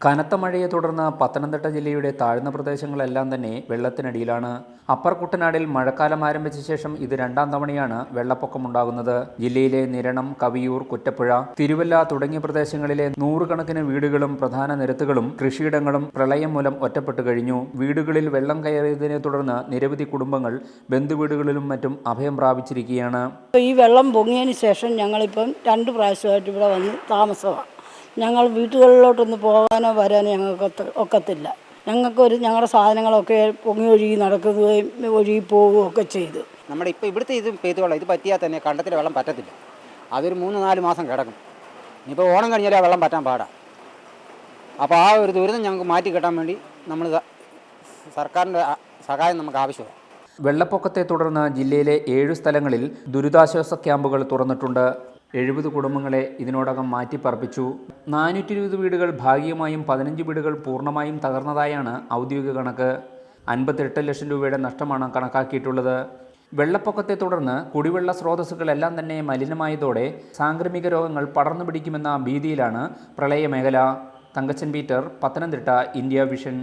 കനത്ത മഴയെ തുടർന്ന് പത്തനംതിട്ട ജില്ലയുടെ താഴ്ന്ന പ്രദേശങ്ങളെല്ലാം തന്നെ വെള്ളത്തിനടിയിലാണ്. അപ്പർ കുട്ടനാടിൽ മഴക്കാലം ആരംഭിച്ച ശേഷം ഇത് രണ്ടാം തവണയാണ് വെള്ളപ്പൊക്കമുണ്ടാകുന്നത്. ജില്ലയിലെ നിരണം, കവിയൂർ, കുറ്റപ്പുഴ, തിരുവല്ല തുടങ്ങിയ പ്രദേശങ്ങളിലെ നൂറുകണക്കിന് വീടുകളും പ്രധാന നിരത്തുകളും കൃഷിയിടങ്ങളും പ്രളയം മൂലം ഒറ്റപ്പെട്ടു കഴിഞ്ഞു. വീടുകളിൽ വെള്ളം കയറിയതിനെ തുടർന്ന് നിരവധി കുടുംബങ്ങൾ ബന്ധുവീടുകളിലും മറ്റും അഭയം പ്രാപിച്ചിരിക്കുകയാണ്. ഈ വെള്ളം പൊങ്ങിയതിന് ശേഷം ഞങ്ങളിപ്പം 2 പ്രാവശ്യമായിട്ട് ഇവിടെ വന്ന് താമസമാണ്. ഞങ്ങൾ വീട്ടുകളിലോട്ടൊന്ന് പോകാനോ വരാനോ ഞങ്ങൾക്ക് ഒക്കത്തില്ല. ഞങ്ങളുടെ സാധനങ്ങളൊക്കെ പൊങ്ങി ഒഴുകി നടക്കുകയും ഒഴുകി പോവുകയും ഒക്കെ ചെയ്തു. നമ്മുടെ ഇവിടുത്തെ ഇത് പെയ്തുകൊള്ളാം. ഇത് പറ്റിയാൽ തന്നെ കണ്ടത്തിൽ വെള്ളം പറ്റത്തില്ല. അതൊരു 3-4 മാസം കിടക്കും. ഇനിയിപ്പോൾ ഓണം കഴിഞ്ഞാൽ ആ വെള്ളം പറ്റാൻ പാടാം. അപ്പോൾ ആ ഒരു ദുരിതം ഞങ്ങൾക്ക് മാറ്റി കിട്ടാൻ വേണ്ടി നമ്മൾ സർക്കാരിൻ്റെ സഹായം നമുക്ക് ആവശ്യമാണ്. വെള്ളപ്പൊക്കത്തെ തുടർന്ന് ജില്ലയിലെ 7 സ്ഥലങ്ങളിൽ ദുരിതാശ്വാസ ക്യാമ്പുകൾ തുറന്നിട്ടുണ്ട്. 70 കുടുംബങ്ങളെ ഇതിനോടകം മാറ്റിപ്പാർപ്പിച്ചു. 420 വീടുകൾ ഭാഗികമായും 15 വീടുകൾ പൂർണ്ണമായും തകർന്നതായാണ് ഔദ്യോഗിക കണക്ക്. 58 ലക്ഷം രൂപയുടെ നഷ്ടമാണ് കണക്കാക്കിയിട്ടുള്ളത്. വെള്ളപ്പൊക്കത്തെ തുടർന്ന് കുടിവെള്ള സ്രോതസ്സുകളെല്ലാം തന്നെ മലിനമായതോടെ സാംക്രമിക രോഗങ്ങൾ പടർന്നു പിടിക്കുമെന്ന ഭീതിയിലാണ് പ്രളയമേഖല. Thankachan Peter, Pathanamthitta, India vision.